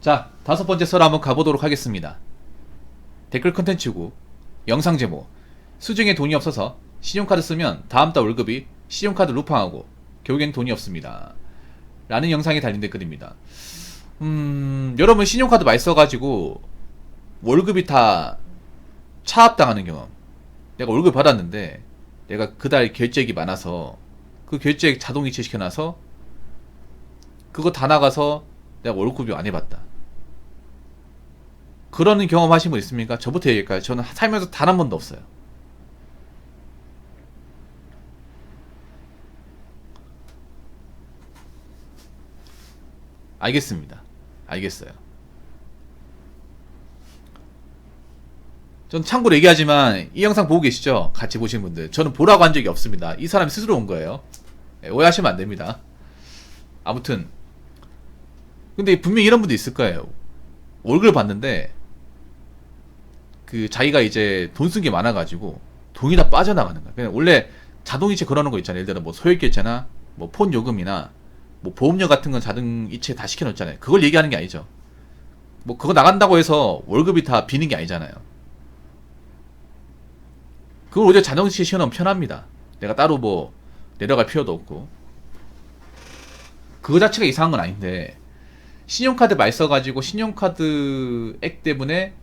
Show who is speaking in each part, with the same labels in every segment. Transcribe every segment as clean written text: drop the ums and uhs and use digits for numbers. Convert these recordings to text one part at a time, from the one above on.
Speaker 1: 자, 다섯 번째 썰 한번 가보도록 하겠습니다. 댓글 컨텐츠고 영상 제목: 수중에 돈이 없어서 신용카드 쓰면 다음 달 월급이 신용카드 루팡하고 결국엔 돈이 없습니다 라는 영상이 달린 댓글입니다. 여러분 신용카드 많이 써가지고 월급이 다 차압당하는 경험. 내가 월급 받았는데 내가 그달 결제액이 많아서 그 결제액 자동이체 시켜놔서 그거 다 나가서 내가 월급이 안 해봤다. 그러는 경험 하신 분 있습니까? 저부터 얘기할까요? 저는 살면서 단 한 번도 없어요. 알겠습니다. 알겠어요. 전 참고로 얘기하지만 이 영상 보고 계시죠? 같이 보신 분들, 저는 보라고 한 적이 없습니다. 이 사람이 스스로 온 거예요. 오해하시면 안 됩니다. 아무튼 근데 분명히 이런 분도 있을 거예요. 월급을 받는데 그 자기가 이제 돈 쓴 게 많아가지고 돈이 다 빠져나가는 거야. 그냥 원래 자동이체 걸어놓은 거 있잖아요. 예를 들어 뭐 소액결제나 뭐 폰 요금이나 뭐 보험료 같은 건 자동이체 다 시켜놓잖아요. 그걸 얘기하는 게 아니죠. 뭐 그거 나간다고 해서 월급이 다 비는 게 아니잖아요. 그걸 오히려 자동이체 시켜놓으면 편합니다. 내가 따로 뭐 내려갈 필요도 없고. 그거 자체가 이상한 건 아닌데 신용카드 많이 써가지고 신용카드 액 때문에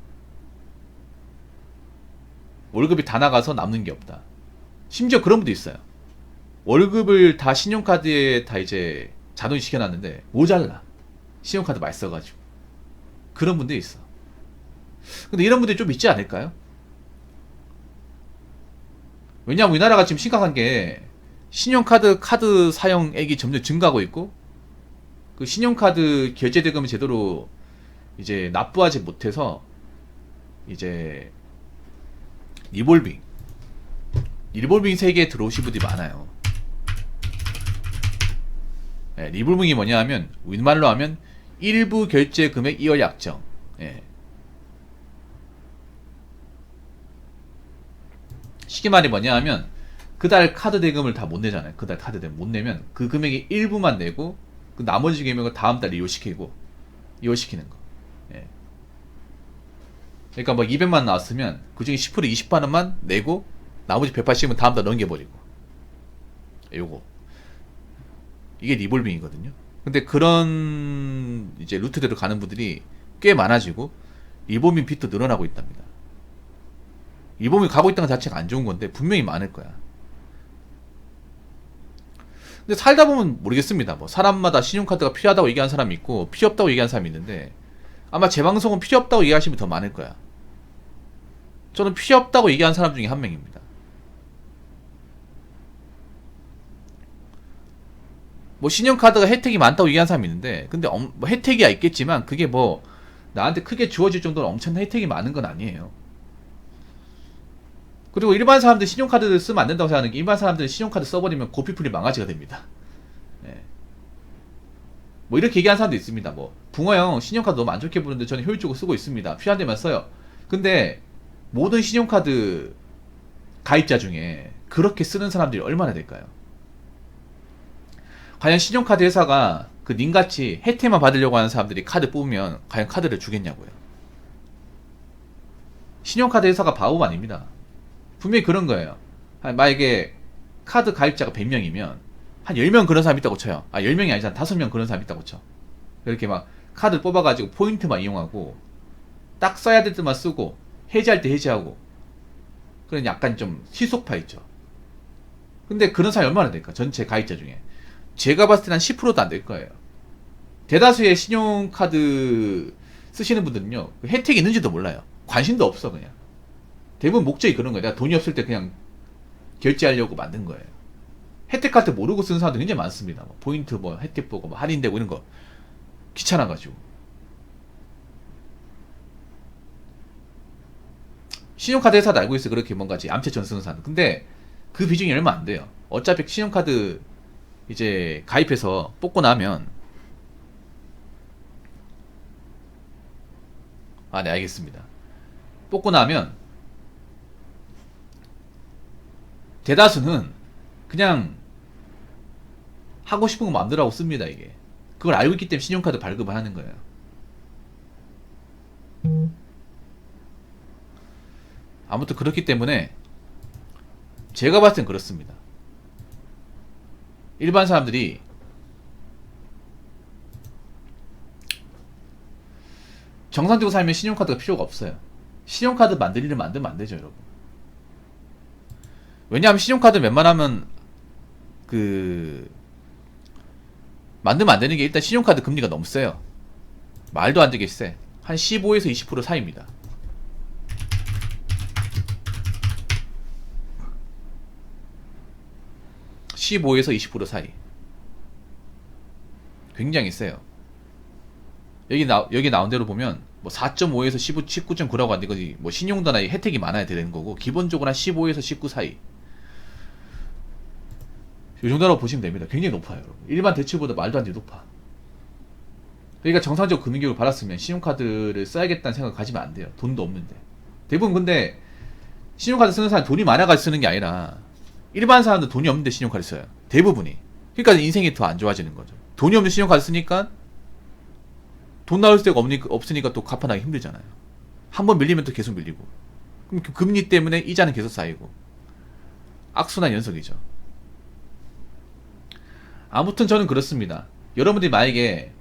Speaker 1: 월급이 다 나가서 남는 게 없다. 심지어 그런 분도 있어요. 월급을 다 신용카드에 다 이제 자동이 시켜놨는데 모자라. 신용카드 많이 써가지고. 그런 분도 있어. 근데 이런 분들이 좀 있지 않을까요? 왜냐면 우리나라가 지금 심각한 게 신용카드 카드 사용액이 점점 증가하고 있고 그 신용카드 결제 대금을 제대로 이제 납부하지 못해서 이제 리볼빙 세계에 들어오신 분들이 많아요. 예, 리볼빙이 뭐냐 하면 우리말로 하면 일부 결제 금액 이월 약정. 예. 쉽게 말이 뭐냐 하면 그달 카드 대금을 다 못 내잖아요. 그달 카드 대금 못 내면 그 금액의 일부만 내고 그 나머지 금액을 다음 달 이월시키는 거. 예. 그러니까 뭐 200만 나왔으면 그 중에 10% 20만 원만 내고 나머지 180은 다음 달 넘겨버리고. 요거. 이게 리볼빙이거든요. 근데 그런 이제 루트대로 가는 분들이 꽤 많아지고 리볼빙 빚도 늘어나고 있답니다. 리볼빙 가고 있다는 것 자체가 안 좋은 건데 분명히 많을 거야. 근데 살다 보면 모르겠습니다. 뭐 사람마다 신용카드가 필요하다고 얘기하는 사람이 있고 필요 없다고 얘기하는 사람이 있는데 아마 제 방송은 필요 없다고 얘기하시면 더 많을 거야. 저는 필요 없다고 얘기하는 사람 중에 한 명입니다. 뭐 신용카드가 혜택이 많다고 얘기하는 사람이 있는데 근데 뭐 혜택이야 있겠지만 그게 뭐 나한테 크게 주어질 정도로 엄청난 혜택이 많은 건 아니에요. 그리고 일반 사람들 신용카드 쓰면 안 된다고 생각하는 게 일반 사람들은 신용카드 써버리면 고피풀이 망가지가 됩니다. 예. 뭐 이렇게 얘기하는 사람도 있습니다. 뭐 붕어형 신용카드 너무 안 좋게 보는데 저는 효율적으로 쓰고 있습니다. 필요한 데만 써요. 근데 모든 신용카드 가입자 중에 그렇게 쓰는 사람들이 얼마나 될까요? 과연 신용카드 회사가 그 님같이 혜택만 받으려고 하는 사람들이 카드 뽑으면 과연 카드를 주겠냐고요. 신용카드 회사가 바보가 아닙니다. 분명히 그런 거예요. 만약에 카드 가입자가 100명이면 한 10명 그런 사람 있다고 쳐요. 10명이 아니잖아. 5명 그런 사람 있다고 쳐. 이렇게 막 카드 뽑아가지고 포인트만 이용하고 딱 써야 될 때만 쓰고 해지할 때 해지하고 그런 약간 좀 희속파 있죠. 근데 그런 사람이 얼마나 될까? 전체 가입자 중에. 제가 봤을 때는 한 10%도 안 될 거예요. 대다수의 신용카드 쓰시는 분들은요, 혜택이 있는지도 몰라요. 관심도 없어, 그냥. 대부분 목적이 그런 거예요. 내가 돈이 없을 때 그냥 결제하려고 만든 거예요. 혜택 카드 모르고 쓰는 사람들 굉장히 많습니다. 뭐 포인트 뭐 혜택 보고 뭐 할인되고 이런 거 귀찮아가지고. 신용카드 회사도 알고 있어요. 그렇게 뭔가지 암체전 쓰는 사람. 근데 그 비중이 얼마 안 돼요. 어차피 신용카드 이제 가입해서 뽑고 나면 네 알겠습니다. 뽑고 나면 대다수는 그냥 하고 싶은 거 마음대로 하고 씁니다. 이게 그걸 알고 있기 때문에 신용카드 발급을 하는 거예요. 아무튼 그렇기 때문에 제가 봤을 땐 그렇습니다. 일반 사람들이 정상적으로 살면 신용카드가 필요가 없어요. 신용카드 만들 일을 만들면 안 되죠, 여러분. 왜냐하면 신용카드 웬만하면 만들면 안 되는 게 일단 신용카드 금리가 너무 세요. 말도 안 되게 세. 한 15에서 20% 사이입니다. (15에서 20% 사이). 굉장히 세요. 여기 나온 대로 보면 뭐 4.5에서 19.9라고 하는데 이거 뭐 신용도나 혜택이 많아야 되는 거고, 기본적으로 한 15에서 19 사이. 이 정도라고 보시면 됩니다. 굉장히 높아요, 여러분. 일반 대출보다 말도 안 되게 높아. 그러니까 정상적 금융교육을 받았으면 신용카드를 써야겠다는 생각을 가지면 안 돼요. 돈도 없는데. 대부분 근데 신용카드 쓰는 사람 돈이 많아가지고 쓰는 게 아니라 일반 사람들 돈이 없는데 신용카드 써요. 대부분이. 그러니까 인생이 더 안 좋아지는 거죠. 돈이 없는 신용카드 쓰니까 돈 나올 데가 없으니까 또 갚아나기 힘들잖아요. 한번 밀리면 또 계속 밀리고. 그럼 금리 때문에 이자는 계속 쌓이고. 악순환 연속이죠. 아무튼 저는 그렇습니다. 여러분들이 만약에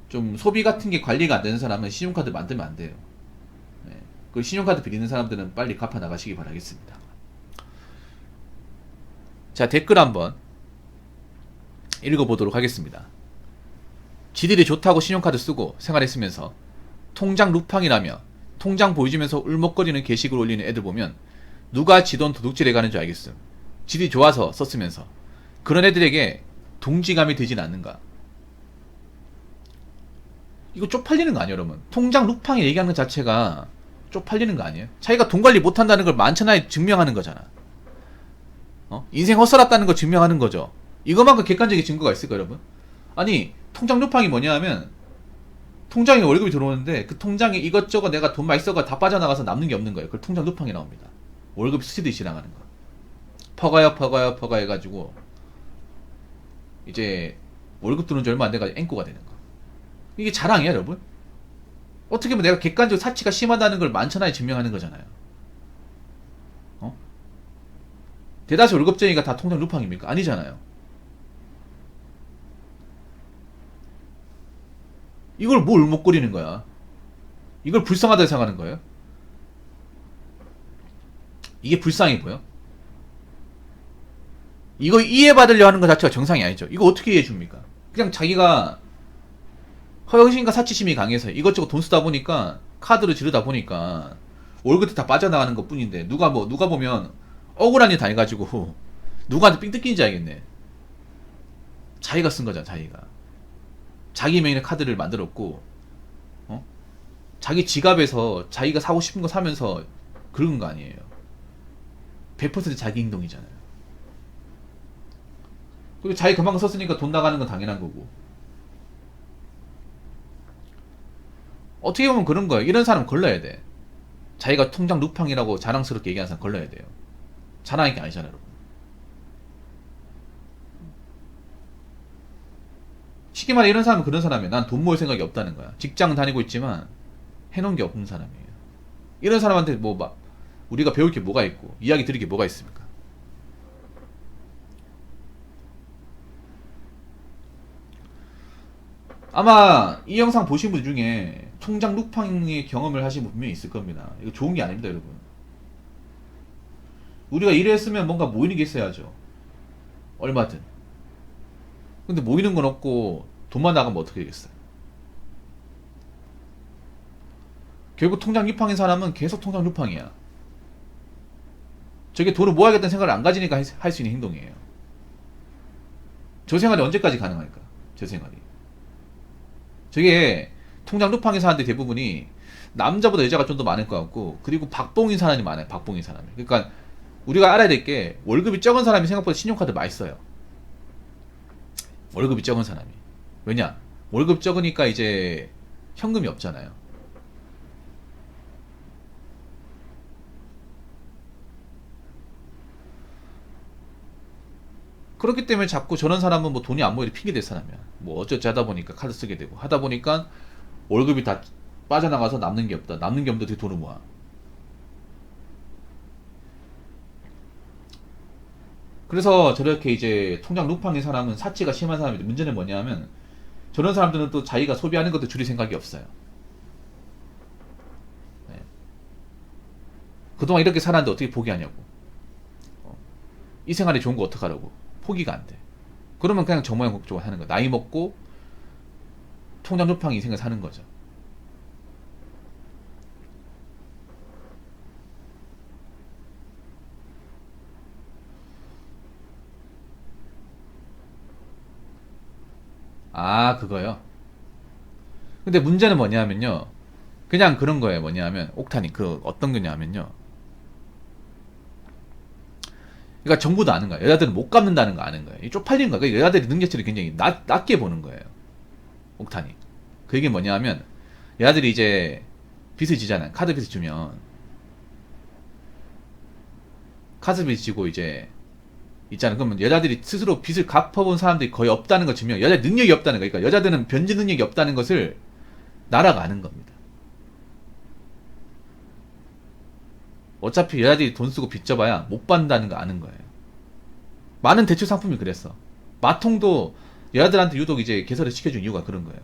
Speaker 1: 좀 소비 같은 게 관리가 안 되는 사람은 신용카드 만들면 안 돼요. 네. 그 신용카드 빌리는 사람들은 빨리 갚아 나가시기 바라겠습니다. 자, 댓글 한번 읽어보도록 하겠습니다. 지들이 좋다고 신용카드 쓰고 생활했으면서 통장 루팡이라며 통장 보여주면서 울먹거리는 게시글 올리는 애들 보면 누가 지돈 도둑질해 가는 줄 알겠음. 지들이 좋아서 썼으면서. 그런 애들에게 동지감이 되진 않는가. 이거 쪽팔리는 거 아니에요, 여러분? 통장 루팡이 얘기하는 것 자체가 쪽팔리는 거 아니에요? 자기가 돈 관리 못한다는 걸 만천하에 증명하는 거잖아. 인생 헛살았다는 걸 증명하는 거죠. 이것만큼 객관적인 증거가 있을까, 여러분? 아니, 통장 루팡이 뭐냐 하면 통장에 월급이 들어오는데 그 통장에 이것저것 내가 돈 많이 써가 다 빠져나가서 남는 게 없는 거예요. 그걸 통장 루팡이 나옵니다. 월급이 스치듯이 지나가는 거. 퍼가요 해가지고 이제 월급 들어온 지 얼마 안 돼가지고 앵꼬가 되는 거. 이게 자랑이야, 여러분? 어떻게 보면 내가 객관적으로 사치가 심하다는 걸 만천하에 증명하는 거잖아요. 대다수 월급쟁이가 다 통장 루팡입니까? 아니잖아요. 이걸 뭘 울먹거리는 거야? 이걸 불쌍하다고 생각하는 거예요? 이게 불쌍해 보여? 이거 이해받으려 하는 것 자체가 정상이 아니죠. 이거 어떻게 이해해줍니까? 그냥 자기가 허영심과 사치심이 강해서 이것저것 돈 쓰다 보니까 카드로 지르다 보니까 월급이 다 빠져나가는 것 뿐인데 누가 보면 억울한 일 당해가지고 누구한테 삥 뜯기는지 알겠네. 자기가 쓴 거잖아, 자기가. 자기 명의의 카드를 만들었고, 자기 지갑에서 자기가 사고 싶은 거 사면서 그런 거 아니에요. 100% 자기 행동이잖아요. 그리고 자기 그만큼 썼으니까 돈 나가는 건 당연한 거고. 어떻게 보면 그런 거예요. 이런 사람 걸러야 돼. 자기가 통장 루팡이라고 자랑스럽게 얘기하는 사람 걸러야 돼요. 자랑할 게 아니잖아요, 여러분. 쉽게 말해 이런 사람은 그런 사람이에요. 난 돈 모을 생각이 없다는 거야. 직장 다니고 있지만 해놓은 게 없는 사람이에요. 이런 사람한테 우리가 배울 게 뭐가 있고 이야기 들을 게 뭐가 있습니까? 아마 이 영상 보신 분 중에 통장 루팡의 경험을 하신 분 분명히 있을 겁니다. 이거 좋은 게 아닙니다, 여러분. 우리가 일을 했으면 뭔가 모이는 게 있어야죠. 얼마든. 근데 모이는 건 없고 돈만 나가면 어떻게 되겠어요? 결국 통장 루팡인 사람은 계속 통장 루팡이야. 저게 돈을 모아야겠다는 생각을 안 가지니까 할 수 있는 행동이에요. 저 생활이 언제까지 가능할까? 저 생활이. 저게 통장 루팡인 사람들 대부분이 남자보다 여자가 좀 더 많을 것 같고, 그리고 박봉인 사람이 많아요. 박봉인 사람이. 그러니까 우리가 알아야 될 게 월급이 적은 사람이 생각보다 신용카드 많이 써요. 월급이 적은 사람이. 왜냐? 월급 적으니까 이제 현금이 없잖아요. 그렇기 때문에 자꾸 저런 사람은 돈이 안 모이려 핑계 댈 사람이야. 어쩌지 하다 보니까 카드 쓰게 되고, 하다 보니까 월급이 다 빠져나가서 남는 게 없다. 남는 게 없는데 어떻게 돈을 모아? 그래서 저렇게 이제 통장 루팡인 사람은 사치가 심한 사람인데 문제는 뭐냐면 저런 사람들은 또 자기가 소비하는 것도 줄일 생각이 없어요. 네. 그동안 이렇게 살았는데 어떻게 포기하냐고. 이 생활이 좋은 거 어떡하라고. 포기가 안 돼. 그러면 그냥 저 모양 걱정을 하는 거야. 나이 먹고 통장 루팡 인생을 사는 거죠. 아, 그거요. 근데 문제는 뭐냐면요. 그냥 그런 거예요. 뭐냐면 옥탄이 그 어떤 거냐면요. 그러니까 정부도 아는 거야. 여자들은 못 갚는다는 거 아는 거예요. 이 쪽팔리는 거야. 그러니까 여자들이 능력치를 굉장히 낮게 보는 거예요. 옥탄이. 그 얘기 뭐냐면 여자들이 이제 빚을 지잖아요. 카드 빚을 주면 카드 빚을 지고 이제 있잖아. 그러면 여자들이 스스로 빚을 갚아본 사람들이 거의 없다는 거 증명. 여자 능력이 없다는 거. 그러니까 여자들은 변제 능력이 없다는 것을 나라가 아는 겁니다. 어차피 여자들이 돈 쓰고 빚 져봐야 못 받는다는 거 아는 거예요. 많은 대출 상품이 그랬어. 마통도 여자들한테 유독 이제 개설을 시켜준 이유가 그런 거예요.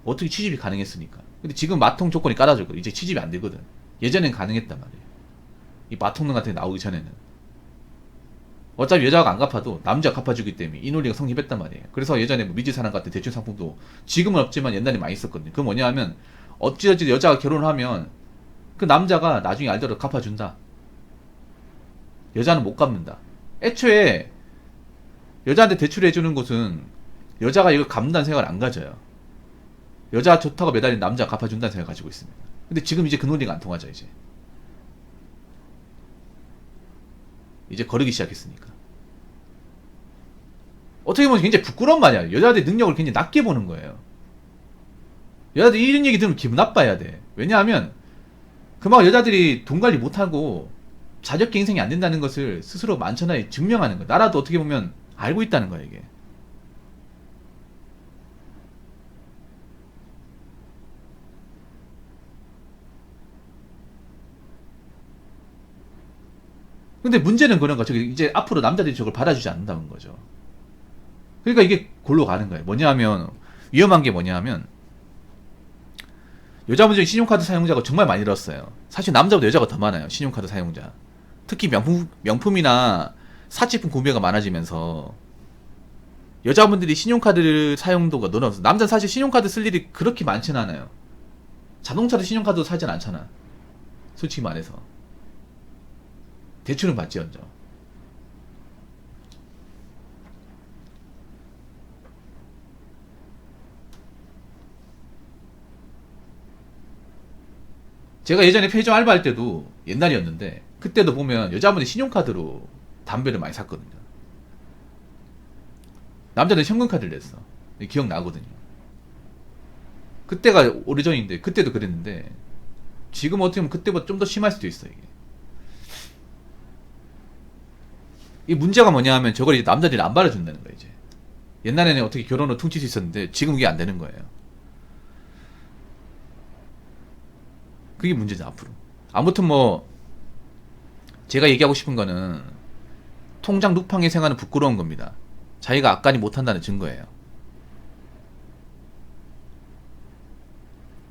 Speaker 1: 어떻게 취집이 가능했으니까. 근데 지금 마통 조건이 깔아줬거든. 이제 취집이 안 되거든. 예전엔 가능했단 말이에요. 이 마통론 같은 게 나오기 전에는. 어차피 여자가 안 갚아도 남자가 갚아주기 때문에 이 논리가 성립했단 말이에요. 그래서 예전에 뭐 미지사랑 같은 대출 상품도 지금은 없지만 옛날에 많이 있었거든요. 그건 뭐냐 하면 어찌어찌 여자가 결혼을 하면 그 남자가 나중에 알더라도 갚아준다. 여자는 못 갚는다. 애초에 여자한테 대출해주는 곳은 여자가 이걸 갚는다는 생각을 안 가져요. 여자 좋다고 매달린 남자가 갚아준다는 생각을 가지고 있습니다. 근데 지금 이제 그 논리가 안 통하죠. 이제 거르기 시작했으니까. 어떻게 보면 굉장히 부끄러운 말이야. 여자들의 능력을 굉장히 낮게 보는 거예요. 여자들 이런 얘기 들으면 기분 나빠야 돼. 왜냐하면 그만 여자들이 돈 관리 못하고 자력계 인생이 안 된다는 것을 스스로 만천하에 증명하는 거야. 나라도 어떻게 보면 알고 있다는 거야, 이게. 근데 문제는 그런 거. 저기 이제 앞으로 남자들이 저걸 받아주지 않는다는 거죠. 그러니까 이게 골로 가는 거예요. 뭐냐 하면 위험한 게 뭐냐 하면 여자분 중에 신용카드 사용자가 정말 많이 늘었어요. 사실 남자보다 여자가 더 많아요. 신용카드 사용자. 특히 명품이나 사치품 구매가 많아지면서 여자분들이 신용카드 사용도가 늘어서 남자는 사실 신용카드 쓸 일이 그렇게 많지는 않아요. 자동차도 신용카드 사진 않잖아. 솔직히 말해서. 대출은 받지언정. 제가 예전에 편의점 알바할 때도 옛날이었는데 그때도 보면 여자분이 신용카드로 담배를 많이 샀거든요. 남자는 현금카드를 냈어. 기억나거든요. 그때가 오래전인데 그때도 그랬는데 지금 어떻게 보면 그때보다 좀 더 심할 수도 있어. 이게 이 문제가 뭐냐 하면 저걸 이제 남자들이 안 받아준다는 거야. 이제 옛날에는 어떻게 결혼을 퉁칠 수 있었는데 지금 그게 안 되는 거예요. 그게 문제죠. 앞으로. 아무튼 뭐 제가 얘기하고 싶은 거는 통장 루팡의 생활은 부끄러운 겁니다. 자기가 악간이 못한다는 증거예요.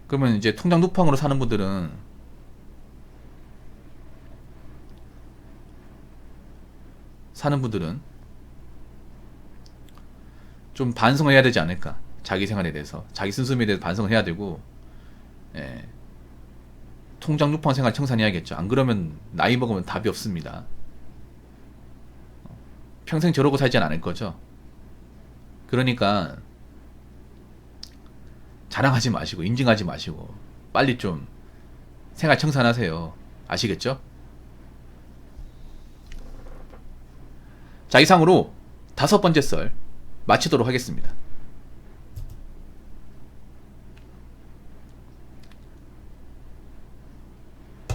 Speaker 1: 그러면 이제 통장 루팡으로 사는 분들은 좀 반성을 해야 되지 않을까. 자기 생활에 대해서, 자기 순수미에 대해서 반성을 해야 되고, 예. 통장 루팡 생활 청산해야겠죠. 안 그러면 나이 먹으면 답이 없습니다. 평생 저러고 살진 않을 거죠. 그러니까 자랑하지 마시고 인증하지 마시고 빨리 좀 생활 청산하세요. 아시겠죠? 자, 이상으로 5번째 썰 마치도록 하겠습니다.